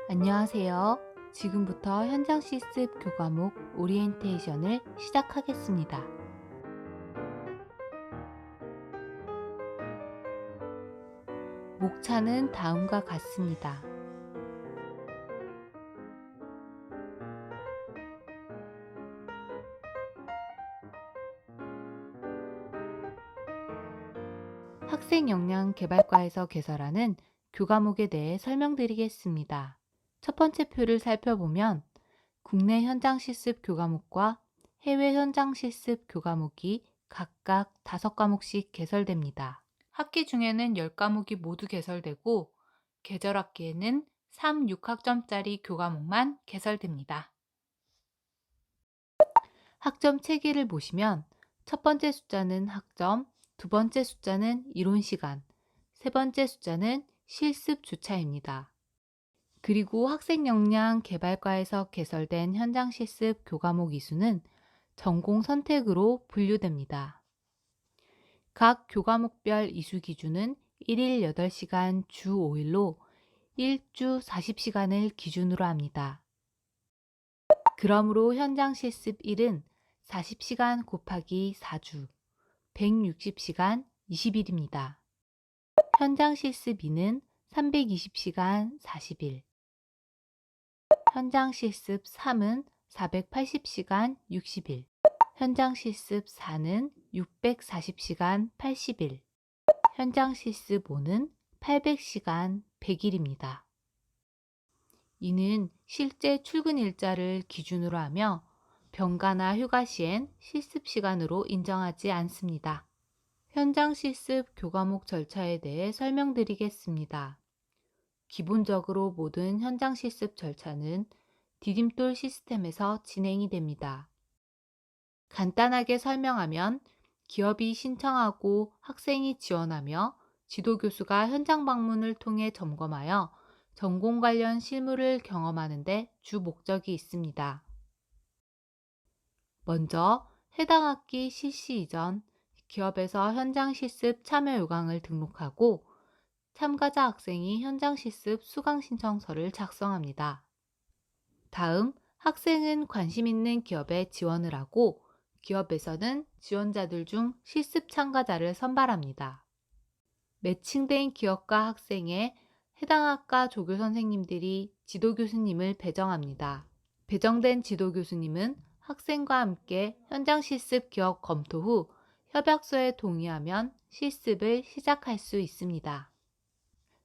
안녕하세요. 지금부터 현장 실습 교과목 오리엔테이션을 시작하겠습니다. 목차는 다음과 같습니다. 학생 역량 개발과에서 개설하는 교과목에 대해 설명드리겠습니다. 첫 번째 표를 살펴보면 국내 현장 실습 교과목과 해외 현장 실습 교과목이 각각 5과목씩 개설됩니다. 학기 중에는 10과목이 모두 개설되고 계절 학기에는 3, 6학점짜리 교과목만 개설됩니다. 학점 체계를 보시면 첫 번째 숫자는 학점, 두 번째 숫자는 이론 시간, 세 번째 숫자는 실습 주차입니다. 그리고 학생 역량 개발과에서 개설된 현장 실습 교과목 이수는 전공 선택으로 분류됩니다. 각 교과목별 이수 기준은 1일 8시간 주 5일로 1주 40시간을 기준으로 합니다. 그러므로 현장 실습 1은 40시간 곱하기 4주, 160시간 20일입니다. 현장 실습 2는 320시간 40일, 현장 실습 3은 480시간 60일, 현장 실습 4는 640시간 80일, 현장 실습 5는 800시간 100일입니다. 이는 실제 출근 일자를 기준으로 하며 병가나 휴가 시엔 실습 시간으로 인정하지 않습니다. 현장 실습 교과목 절차에 대해 설명드리겠습니다. 기본적으로 모든 현장 실습 절차는 디딤돌 시스템에서 진행이 됩니다. 간단하게 설명하면 기업이 신청하고 학생이 지원하며 지도교수가 현장 방문을 통해 점검하여 전공 관련 실무를 경험하는 데 주 목적이 있습니다. 먼저 해당 학기 실시 이전 기업에서 현장 실습 참여 요강을 등록하고 참가자 학생이 현장 실습 수강 신청서를 작성합니다. 다음 학생은 관심 있는 기업에 지원을 하고 기업에서는 지원자들 중 실습 참가자를 선발합니다. 매칭된 기업과 학생의 해당 학과 조교 선생님들이 지도교수님을 배정합니다. 배정된 지도교수님은 학생과 함께 현장 실습 기업 검토 후 협약서에 동의하면 실습을 시작할 수 있습니다.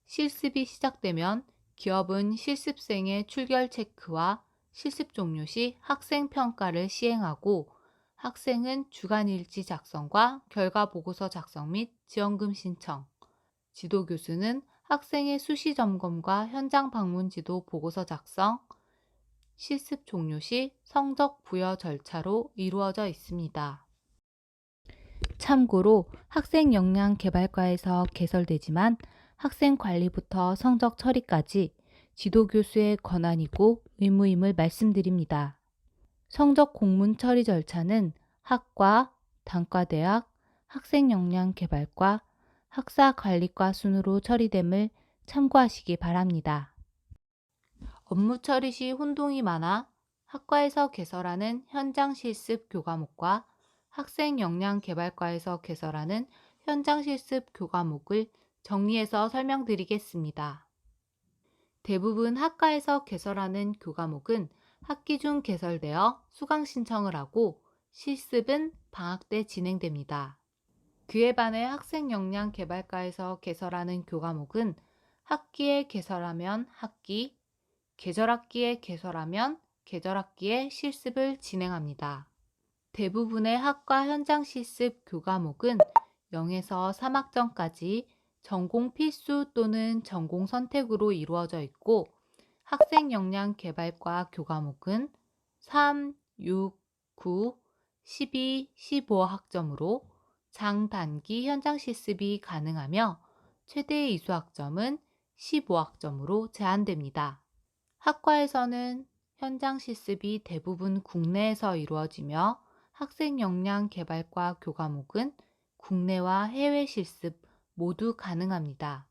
실습이 시작되면 기업은 실습생의 출결 체크와 실습 종료 시 학생 평가를 시행하고 학생은 주간일지 작성과 결과 보고서 작성 및 지원금 신청, 지도교수는 학생의 수시 점검과 현장 방문 지도 보고서 작성, 실습 종료 시 성적 부여 절차로 이루어져 있습니다. 참고로 학생 역량 개발과에서 개설되지만 학생 관리부터 성적 처리까지 지도교수의 권한이고 의무임을 말씀드립니다. 성적 공문 처리 절차는 학과, 단과대학, 학생 역량 개발과, 학사관리과 순으로 처리됨을 참고하시기 바랍니다. 업무 처리 시 혼동이 많아 학과에서 개설하는 현장 실습 교과목과 학생 역량 개발과에서 개설하는 현장 실습 교과목을 정리해서 설명드리겠습니다. 대부분 학과에서 개설하는 교과목은 학기 중 개설되어 수강 신청을 하고 실습은 방학 때 진행됩니다. 그에 반해 학생 역량 개발과에서 개설하는 교과목은 학기에 개설하면 학기, 계절학기에 개설하면 계절학기에 실습을 진행합니다. 대부분의 학과 현장 실습 교과목은 0에서 3학점까지 전공 필수 또는 전공 선택으로 이루어져 있고 학생 역량 개발과 교과목은 3, 6, 9, 12, 15학점으로 장단기 현장 실습이 가능하며 최대 이수학점은 15학점으로 제한됩니다. 학과에서는 현장 실습이 대부분 국내에서 이루어지며 학생 역량 개발과 교과목은 국내와 해외 실습 모두 가능합니다.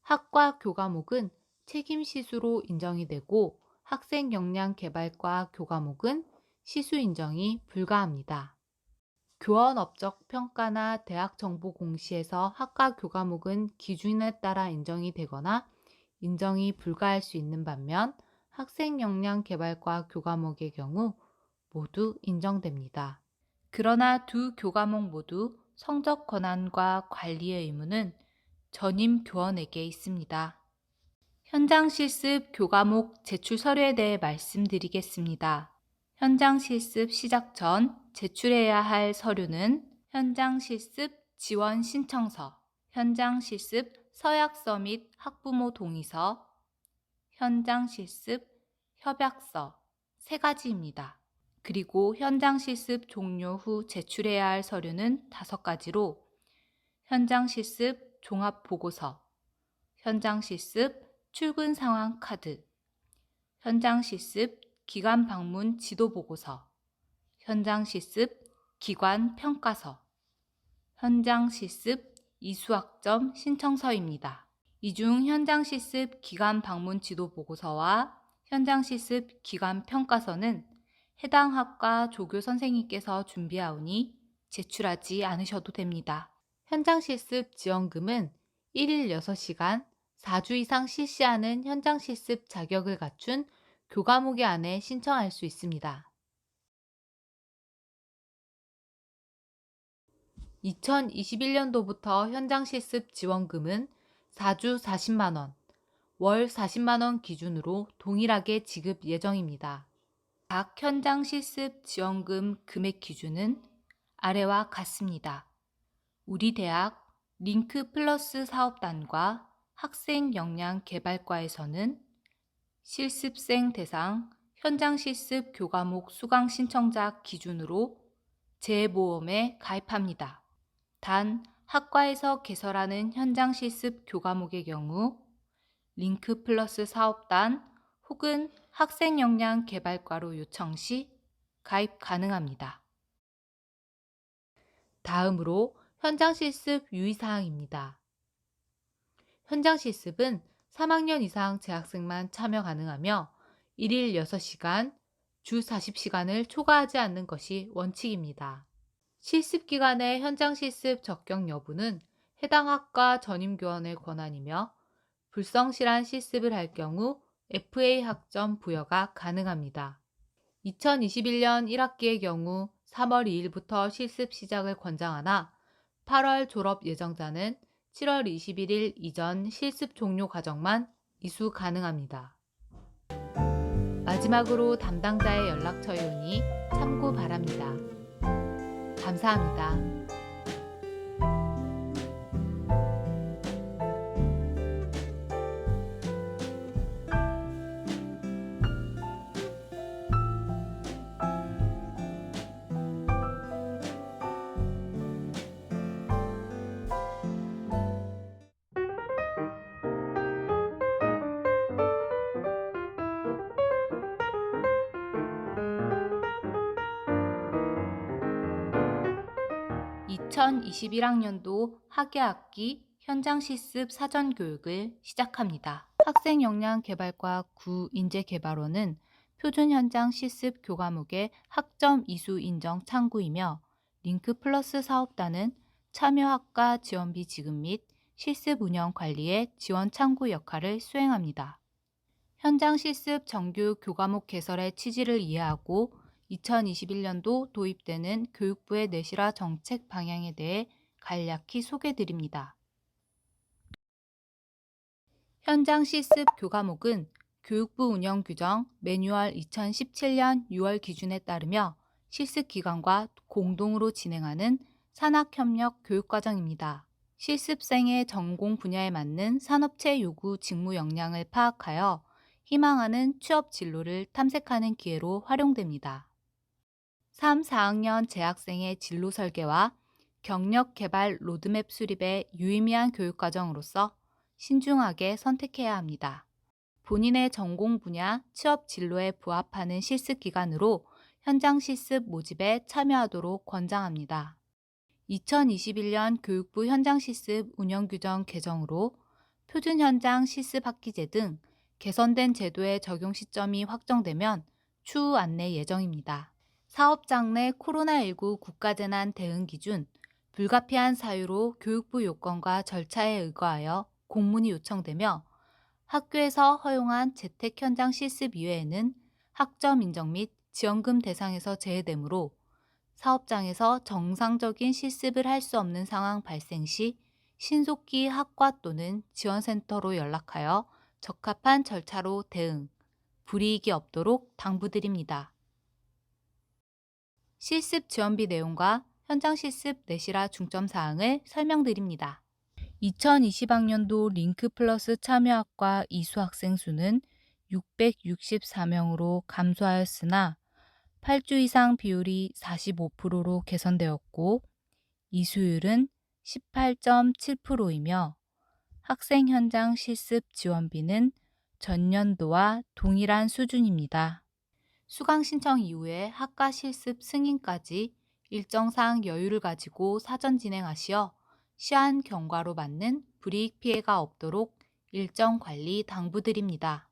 학과 교과목은 책임 시수로 인정이 되고 학생 역량 개발과 교과목은 시수 인정이 불가합니다. 교원 업적 평가나 대학 정보 공시에서 학과 교과목은 기준에 따라 인정이 되거나 인정이 불가할 수 있는 반면 학생 역량 개발과 교과목의 경우 모두 인정됩니다. 그러나 두 교과목 모두 성적 권한과 관리의 의무는 전임 교원에게 있습니다. 현장 실습 교과목 제출 서류에 대해 말씀드리겠습니다. 현장 실습 시작 전 제출해야 할 서류는 현장 실습 지원 신청서, 현장 실습 서약서 및 학부모 동의서, 현장 실습 협약서 3가지입니다. 그리고 현장 실습 종료 후 제출해야 할 서류는 5가지로 현장 실습 종합 보고서, 현장 실습 출근 상황 카드, 현장 실습 기관 방문 지도 보고서, 현장 실습 기관 평가서, 현장 실습 이수학점 신청서입니다. 이 중 현장 실습 기관 방문 지도 보고서와 현장 실습 기관 평가서는 해당 학과 조교 선생님께서 준비하오니 제출하지 않으셔도 됩니다. 현장 실습 지원금은 1일 6시간 4주 이상 실시하는 현장 실습 자격을 갖춘 교과목에 안에 신청할 수 있습니다. 2021년도부터 현장 실습 지원금은 4주 40만 원, 월 40만 원 기준으로 동일하게 지급 예정입니다. 각 현장 실습 지원금 금액 기준은 아래와 같습니다. 우리 대학 링크 플러스 사업단과 학생 역량 개발과에서는 실습생 대상 현장 실습 교과목 수강 신청자 기준으로 재보험에 가입합니다. 단, 학과에서 개설하는 현장 실습 교과목의 경우 링크 플러스 사업단 혹은 학생 역량 개발과로 요청 시 가입 가능합니다. 다음으로 현장 실습 유의사항입니다. 현장 실습은 3학년 이상 재학생만 참여 가능하며 1일 6시간, 주 40시간을 초과하지 않는 것이 원칙입니다. 실습 기간의 현장 실습 적격 여부는 해당 학과 전임교원의 권한이며 불성실한 실습을 할 경우 FA 학점 부여가 가능합니다. 2021년 1학기의 경우 3월 2일부터 실습 시작을 권장하나 8월 졸업 예정자는 7월 21일 이전 실습 종료 과정만 이수 가능합니다. 마지막으로 담당자의 연락처 요니 참고 바랍니다. 감사합니다. 2021학년도 학예학기 현장 실습 사전 교육을 시작합니다. 학생 역량 개발과 구인재개발원은 표준 현장 실습 교과목의 학점 이수 인정 창구이며 링크 플러스 사업단은 참여학과 지원비 지급 및 실습 운영 관리의 지원 창구 역할을 수행합니다. 현장 실습 정규 교과목 개설의 취지를 이해하고 2021년도 도입되는 교육부의 내실화 정책 방향에 대해 간략히 소개드립니다. 현장 실습 교과목은 교육부 운영 규정 매뉴얼 2017년 6월 기준에 따르며 실습 기관과 공동으로 진행하는 산학협력 교육과정입니다. 실습생의 전공 분야에 맞는 산업체 요구 직무 역량을 파악하여 희망하는 취업 진로를 탐색하는 기회로 활용됩니다. 3, 4학년 재학생의 진로 설계와 경력 개발 로드맵 수립에 유의미한 교육과정으로서 신중하게 선택해야 합니다. 본인의 전공 분야 취업 진로에 부합하는 실습 기간으로 현장 실습 모집에 참여하도록 권장합니다. 2021년 교육부 현장 실습 운영 규정 개정으로 표준 현장 실습 학기제 등 개선된 제도의 적용 시점이 확정되면 추후 안내 예정입니다. 사업장 내 코로나19 국가재난 대응 기준, 불가피한 사유로 교육부 요건과 절차에 의거하여 공문이 요청되며 학교에서 허용한 재택 현장 실습 이외에는 학점 인정 및 지원금 대상에서 제외되므로 사업장에서 정상적인 실습을 할 수 없는 상황 발생 시 신속히 학과 또는 지원센터로 연락하여 적합한 절차로 대응, 불이익이 없도록 당부드립니다. 실습 지원비 내용과 현장 실습 내실화 중점 사항을 설명드립니다. 2020학년도 링크 플러스 참여학과 이수 학생 수는 664명으로 감소하였으나 8주 이상 비율이 45%로 개선되었고 이수율은 18.7%이며 학생 현장 실습 지원비는 전년도와 동일한 수준입니다. 수강 신청 이후에 학과 실습 승인까지 일정 사항 여유를 가지고 사전 진행하시어 시한 경과로 맞는 불이익 피해가 없도록 일정 관리 당부드립니다.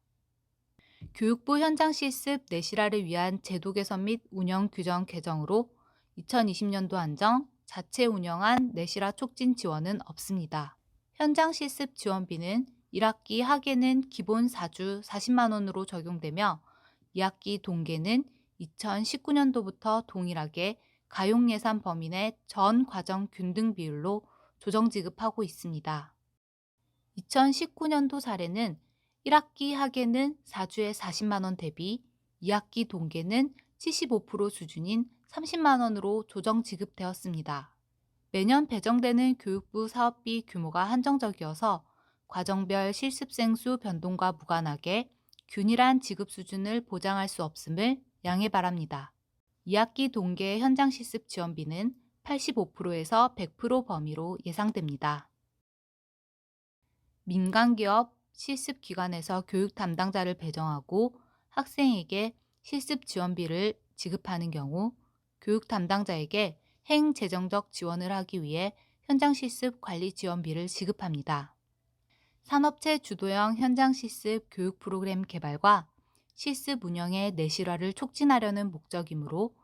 교육부 현장 실습 내실화를 위한 제도 개선 및 운영 규정 개정으로 2020년도 한정 자체 운영한 내실화 촉진 지원은 없습니다. 현장 실습 지원비는 1학기 하계는 기본 4주 40만 원으로 적용되며 2학기 동계는 2019년도부터 동일하게 가용 예산 범위 내 전 과정 균등 비율로 조정 지급하고 있습니다. 2019년도 사례는 1학기 하계는 4주에 40만 원 대비 2학기 동계는 75% 수준인 30만 원으로 조정 지급되었습니다. 매년 배정되는 교육부 사업비 규모가 한정적이어서 과정별 실습생 수 변동과 무관하게 균일한 지급 수준을 보장할 수 없음을 양해 바랍니다. 2학기 동계 현장 실습 지원비는 85%에서 100% 범위로 예상됩니다. 민간기업 실습기관에서 교육 담당자를 배정하고 학생에게 실습 지원비를 지급하는 경우 교육 담당자에게 행재정적 지원을 하기 위해 현장 실습 관리 지원비를 지급합니다. 산업체 주도형 현장 실습 교육 프로그램 개발과 실습 운영의 내실화를 촉진하려는 목적이므로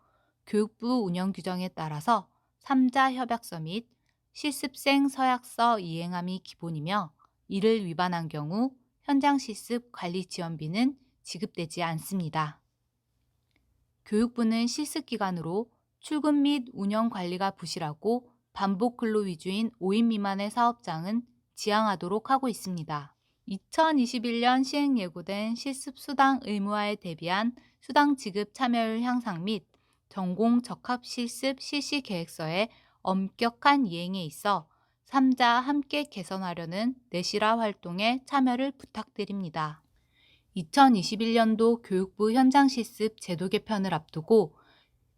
교육부 운영 규정에 따라서 3자 협약서 및 실습생 서약서 이행함이 기본이며 이를 위반한 경우 현장 실습 관리 지원비는 지급되지 않습니다. 교육부는 실습기관으로 출근 및 운영 관리가 부실하고 반복 근로 위주인 5인 미만의 사업장은 지양하도록 하고 있습니다. 2021년 시행 예고된 실습 수당 의무화에 대비한 수당 지급 참여율 향상 및 전공 적합 실습 실시 계획서의 엄격한 이행에 있어 3자 함께 개선하려는 내실화 활동에 참여를 부탁드립니다. 2021년도 교육부 현장 실습 제도 개편을 앞두고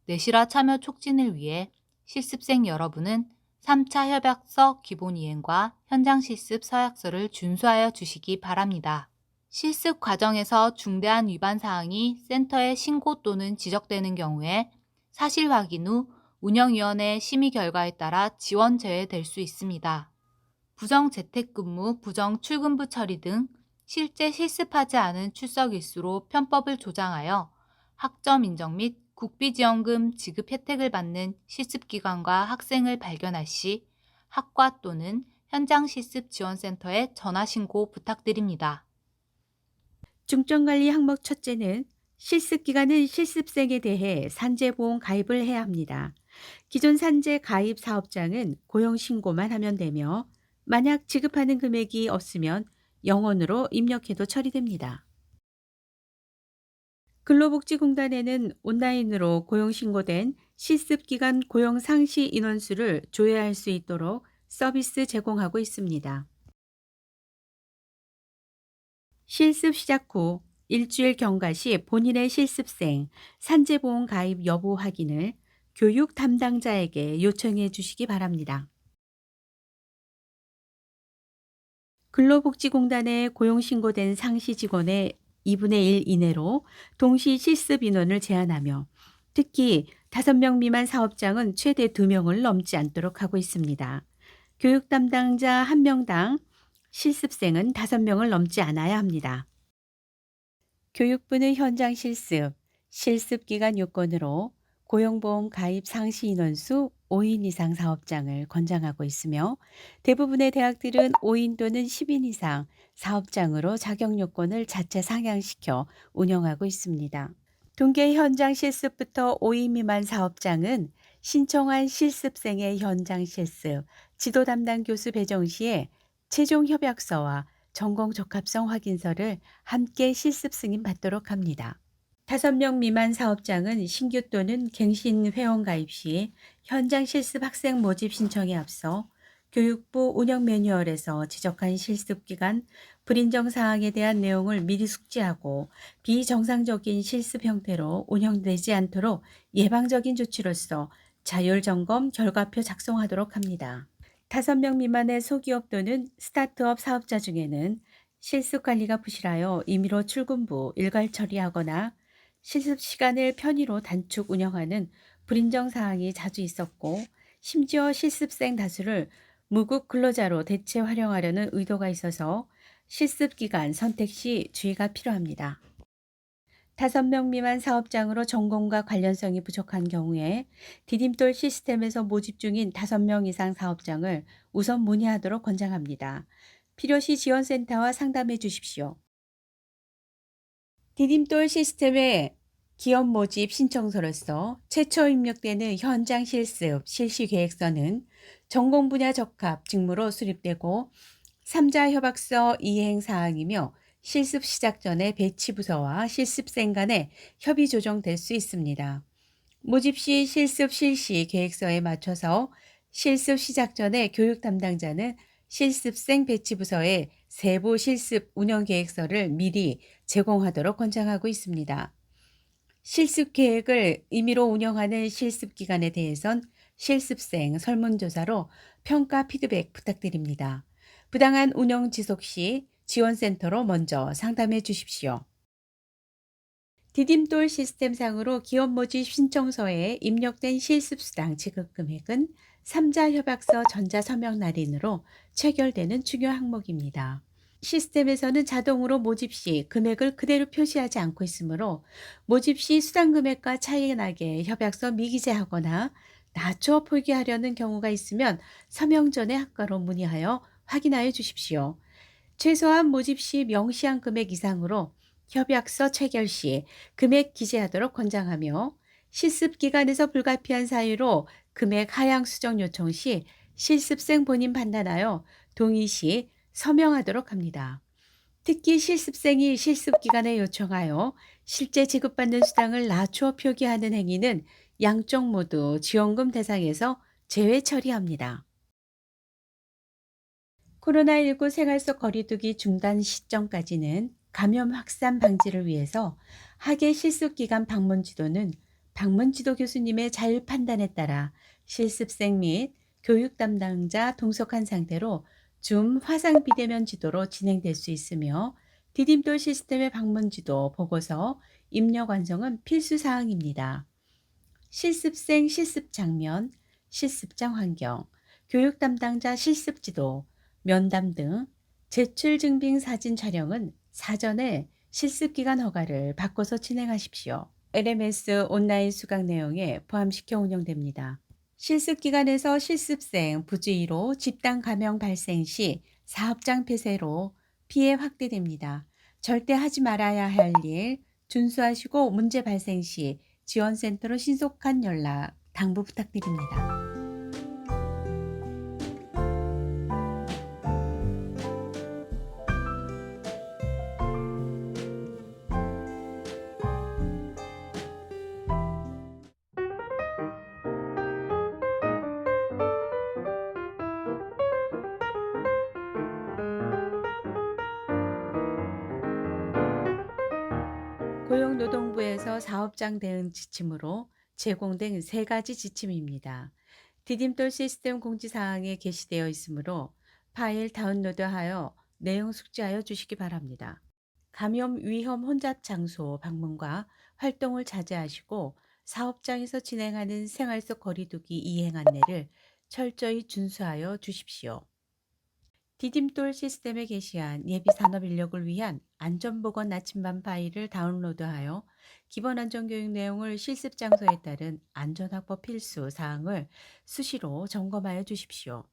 내실화 참여 촉진을 위해 실습생 여러분은 3차 협약서 기본 이행과 현장 실습 서약서를 준수하여 주시기 바랍니다. 실습 과정에서 중대한 위반 사항이 센터에 신고 또는 지적되는 경우에 사실 확인 후 운영위원회 심의 결과에 따라 지원 제외될 수 있습니다. 부정 재택근무, 부정 출근부 처리 등 실제 실습하지 않은 출석 일수로 편법을 조장하여 학점 인정 및 국비지원금 지급 혜택을 받는 실습기관과 학생을 발견할 시 학과 또는 현장 실습 지원센터에 전화 신고 부탁드립니다. 중점관리 항목 첫째는 실습기간은 실습생에 대해 산재보험 가입을 해야 합니다. 기존 산재 가입 사업장은 고용신고만 하면 되며 만약 지급하는 금액이 없으면 영원으로 입력해도 처리됩니다. 근로복지공단에는 온라인으로 고용신고된 실습기간 고용상시 인원수를 조회할 수 있도록 서비스 제공하고 있습니다. 실습 시작 후 일주일 경과 시 본인의 실습생 산재보험 가입 여부 확인을 교육 담당자에게 요청해 주시기 바랍니다. 근로복지공단에 고용신고된 상시 직원의 2분의 1 이내로 동시 실습 인원을 제한하며 특히 5명 미만 사업장은 최대 2명을 넘지 않도록 하고 있습니다. 교육 담당자 1명당 실습생은 5명을 넘지 않아야 합니다. 교육부는 현장 실습, 실습 기간 요건으로 고용보험 가입 상시 인원수 5인 이상 사업장을 권장하고 있으며 대부분의 대학들은 5인 또는 10인 이상 사업장으로 자격 요건을 자체 상향시켜 운영하고 있습니다. 동계 현장 실습부터 5인 미만 사업장은 신청한 실습생의 현장 실습, 지도 담당 교수 배정 시에 최종 협약서와 전공 적합성 확인서를 함께 실습 승인 받도록 합니다. 5명 미만 사업장은 신규 또는 갱신 회원 가입 시 현장 실습 학생 모집 신청에 앞서 교육부 운영 매뉴얼에서 지적한 실습 기간, 불인정 사항에 대한 내용을 미리 숙지하고 비정상적인 실습 형태로 운영되지 않도록 예방적인 조치로서 자율 점검 결과표 작성하도록 합니다. 5명 미만의 소기업 또는 스타트업 사업자 중에는 실습 관리가 부실하여 임의로 출근부 일괄 처리하거나 실습 시간을 편의로 단축 운영하는 불인정 사항이 자주 있었고, 심지어 실습생 다수를 무급 근로자로 대체 활용하려는 의도가 있어서 실습 기간 선택 시 주의가 필요합니다. 5명 미만 사업장으로 전공과 관련성이 부족한 경우에 디딤돌 시스템에서 모집 중인 5명 이상 사업장을 우선 문의하도록 권장합니다. 필요시 지원센터와 상담해 주십시오. 디딤돌 시스템의 기업 모집 신청서로서 최초 입력되는 현장 실습 실시 계획서는 전공 분야 적합 직무로 수립되고 3자 협약서 이행 사항이며 실습 시작 전에 배치 부서와 실습생 간의 협의 조정될 수 있습니다. 모집 시 실습 실시 계획서에 맞춰서 실습 시작 전에 교육 담당자는 실습생 배치 부서에 세부 실습 운영 계획서를 미리 제공하도록 권장하고 있습니다. 실습 계획을 임의로 운영하는 실습 기간에 대해선 실습생 설문조사로 평가 피드백 부탁드립니다. 부당한 운영 지속 시 지원센터로 먼저 상담해 주십시오. 디딤돌 시스템상으로 기업 모집 신청서에 입력된 실습수당 지급 금액은 3자 협약서 전자 서명 날인으로 체결되는 중요 항목입니다. 시스템에서는 자동으로 모집 시 금액을 그대로 표시하지 않고 있으므로 모집 시 수당 금액과 차이가 나게 협약서 미기재하거나 낮춰 표기하려는 경우가 있으면 서명 전에 학과로 문의하여 확인하여 주십시오. 최소한 모집 시 명시한 금액 이상으로 협약서 체결 시 금액 기재하도록 권장하며 실습 기간에서 불가피한 사유로 금액 하향 수정 요청 시 실습생 본인 판단하여 동의 시 서명하도록 합니다. 특히 실습생이 실습 기간에 요청하여 실제 지급받는 수당을 낮춰 표기하는 행위는 양쪽 모두 지원금 대상에서 제외 처리합니다. 코로나19 생활 속 거리두기 중단 시점까지는 감염 확산 방지를 위해서 학예 실습 기간 방문 지도는 방문 지도 교수님의 자율 판단에 따라 실습생 및 교육 담당자 동석한 상태로 줌 화상 비대면 지도로 진행될 수 있으며 디딤돌 시스템의 방문 지도 보고서 입력 완성은 필수 사항입니다. 실습생 실습 장면, 실습장 환경, 교육 담당자 실습 지도, 면담 등 제출 증빙 사진 촬영은 사전에 실습 기간 허가를 받고서 진행하십시오. LMS 온라인 수강 내용에 포함시켜 운영됩니다. 실습 기간에서 실습생 부주의로 집단 감염 발생 시 사업장 폐쇄로 피해 확대됩니다. 절대 하지 말아야 할 일 준수하시고 문제 발생 시 지원센터로 신속한 연락 당부 부탁드립니다. 고용노동부에서 사업장 대응 지침으로 제공된 세 가지 지침입니다. 디딤돌 시스템 공지사항에 게시되어 있으므로 파일 다운로드하여 내용 숙지하여 주시기 바랍니다. 감염 위험 혼잡 장소 방문과 활동을 자제하시고 사업장에서 진행하는 생활 속 거리두기 이행 안내를 철저히 준수하여 주십시오. 디딤돌 시스템에 게시한 예비 산업 인력을 위한 안전보건 나침반 파일을 다운로드하여 기본 안전교육 내용을 실습 장소에 따른 안전확보 필수 사항을 수시로 점검하여 주십시오.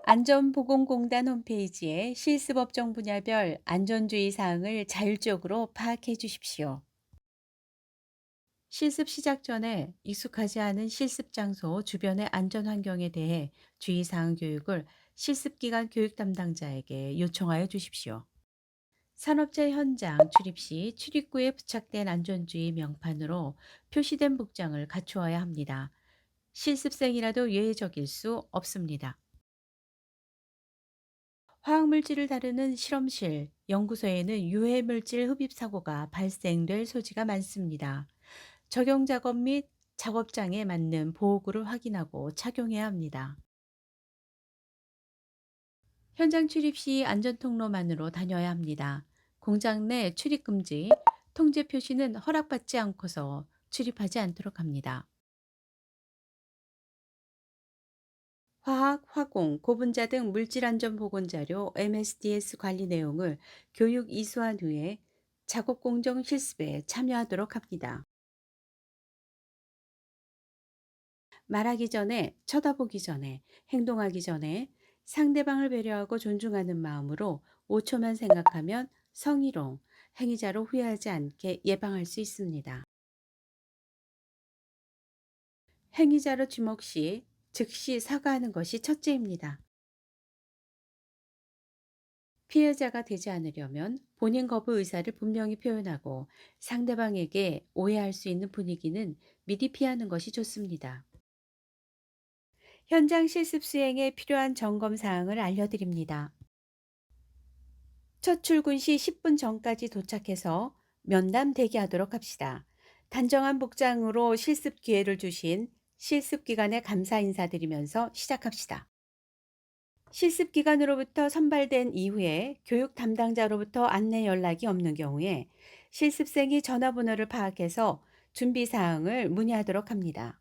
안전보건공단 홈페이지에 실습 업종 분야별 안전주의 사항을 자율적으로 파악해 주십시오. 실습 시작 전에 익숙하지 않은 실습 장소 주변의 안전 환경에 대해 주의사항 교육을 실습 기간 교육 담당자에게 요청하여 주십시오. 산업체 현장 출입 시 출입구에 부착된 안전주의 명판으로 표시된 복장을 갖추어야 합니다. 실습생이라도 예외적일 수 없습니다. 화학물질을 다루는 실험실, 연구소에는 유해물질 흡입 사고가 발생될 소지가 많습니다. 적용 작업 및 작업장에 맞는 보호구를 확인하고 착용해야 합니다. 현장 출입 시 안전 통로만으로 다녀야 합니다. 공장 내 출입 금지, 통제 표시는 허락받지 않고서 출입하지 않도록 합니다. 화학, 화공, 고분자 등 물질 안전 보건 자료 MSDS 관리 내용을 교육 이수한 후에 작업 공정 실습에 참여하도록 합니다. 말하기 전에, 쳐다보기 전에, 행동하기 전에 상대방을 배려하고 존중하는 마음으로 5초만 생각하면 성희롱, 행위자로 후회하지 않게 예방할 수 있습니다. 행위자로 지목 시 즉시 사과하는 것이 첫째입니다. 피해자가 되지 않으려면 본인 거부 의사를 분명히 표현하고 상대방에게 오해할 수 있는 분위기는 미리 피하는 것이 좋습니다. 현장 실습 수행에 필요한 점검 사항을 알려드립니다. 첫 출근 시 10분 전까지 도착해서 면담 대기하도록 합시다. 단정한 복장으로 실습 기회를 주신 실습 기간에 감사 인사드리면서 시작합시다. 실습 기관으로부터 선발된 이후에 교육 담당자로부터 안내 연락이 없는 경우에 실습생이 전화번호를 파악해서 준비 사항을 문의하도록 합니다.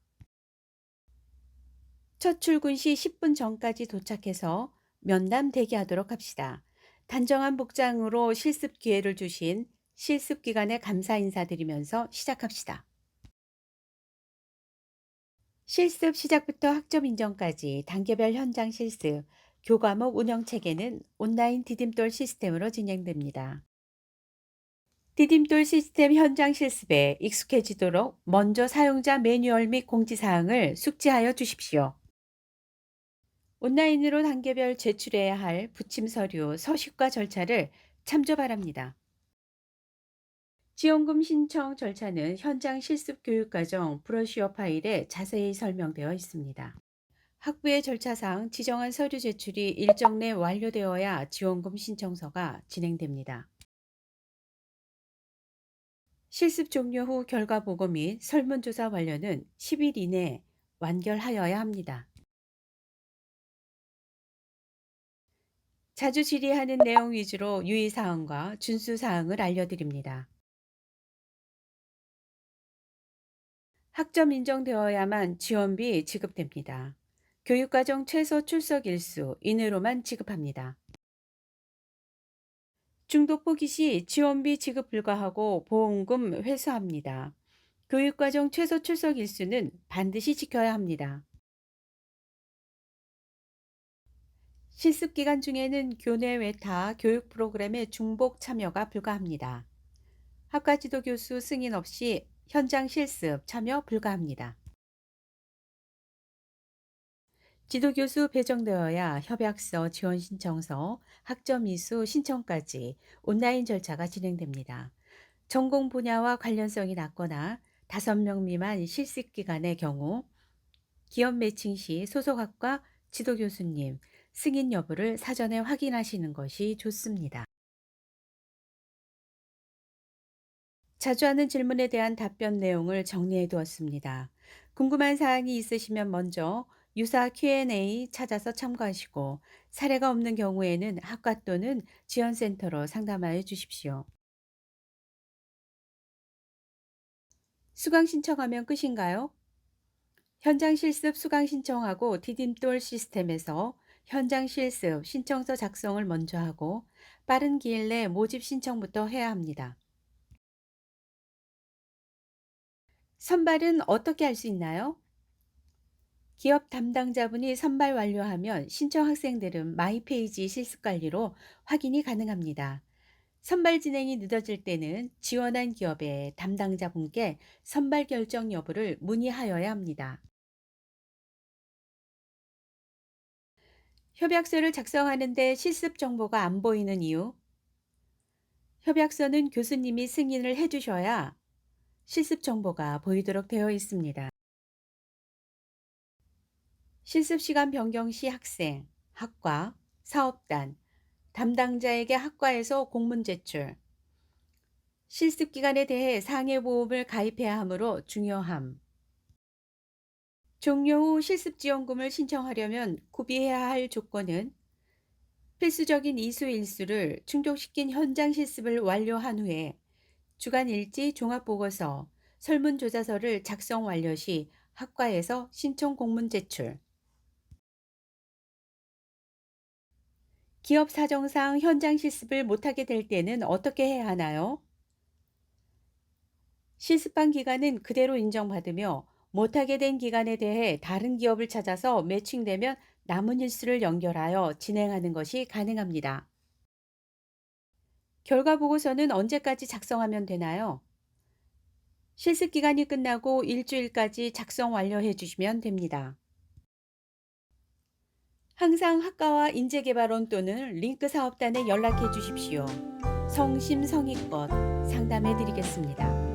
첫 출근 시 10분 전까지 도착해서 면담 대기하도록 합시다. 단정한 복장으로 실습 기회를 주신 실습 기관에 감사 인사드리면서 시작합시다. 실습 시작부터 학점 인정까지 단계별 현장 실습, 교과목 운영 체계는 온라인 디딤돌 시스템으로 진행됩니다. 디딤돌 시스템 현장 실습에 익숙해지도록 먼저 사용자 매뉴얼 및 공지사항을 숙지하여 주십시오. 온라인으로 단계별 제출해야 할 부침 서류, 서식과 절차를 참조 바랍니다. 지원금 신청 절차는 현장 실습 교육과정 브로셔 파일에 자세히 설명되어 있습니다. 학부의 절차상 지정한 서류 제출이 일정 내 완료되어야 지원금 신청서가 진행됩니다. 실습 종료 후 결과 보고 및 설문조사 완료는 10일 이내에 완결하여야 합니다. 자주 질의하는 내용 위주로 유의사항과 준수사항을 알려드립니다. 학점 인정되어야만 지원비 지급됩니다. 교육과정 최소 출석 일수 이내로만 지급합니다. 중독 포기 시 지원비 지급 불가하고 보험금 회수합니다. 교육과정 최소 출석 일수는 반드시 지켜야 합니다. 실습 기간 중에는 교내 외타 교육 프로그램의 중복 참여가 불가합니다. 학과 지도 교수 승인 없이 현장 실습 참여 불가합니다. 지도교수 배정되어야 협약서, 지원 신청서, 학점 이수 신청까지 온라인 절차가 진행됩니다. 전공 분야와 관련성이 낮거나 5명 미만 실습 기간의 경우 기업 매칭 시 소속학과 지도교수님 승인 여부를 사전에 확인하시는 것이 좋습니다. 자주 하는 질문에 대한 답변 내용을 정리해 두었습니다. 궁금한 사항이 있으시면 먼저 유사 Q&A 찾아서 참고하시고 사례가 없는 경우에는 학과 또는 지원센터로 상담하여 주십시오. 수강 신청하면 끝인가요? 현장 실습 수강 신청하고 디딤돌 시스템에서 현장 실습 신청서 작성을 먼저 하고 빠른 기일 내 모집 신청부터 해야 합니다. 선발은 어떻게 할 수 있나요? 기업 담당자분이 선발 완료하면 신청 학생들은 마이페이지 실습 관리로 확인이 가능합니다. 선발 진행이 늦어질 때는 지원한 기업의 담당자분께 선발 결정 여부를 문의하여야 합니다. 협약서를 작성하는데 실습 정보가 안 보이는 이유? 협약서는 교수님이 승인을 해주셔야 실습 정보가 보이도록 되어 있습니다. 실습 시간 변경 시 학생, 학과, 사업단, 담당자에게 학과에서 공문 제출, 실습 기간에 대해 상해보험을 가입해야 하므로 중요함. 종료 후 실습 지원금을 신청하려면 구비해야 할 조건은 필수적인 이수 일수를 충족시킨 현장 실습을 완료한 후에 주간 일지 종합보고서, 설문조사서를 작성 완료 시 학과에서 신청 공문 제출. 기업 사정상 현장 실습을 못하게 될 때는 어떻게 해야 하나요? 실습한 기간은 그대로 인정받으며 못하게 된 기간에 대해 다른 기업을 찾아서 매칭되면 남은 일수를 연결하여 진행하는 것이 가능합니다. 결과 보고서는 언제까지 작성하면 되나요? 실습 기간이 끝나고 일주일까지 작성 완료해 주시면 됩니다. 항상 학과와 인재개발원 또는 링크 사업단에 연락해 주십시오. 성심성의껏 상담해 드리겠습니다.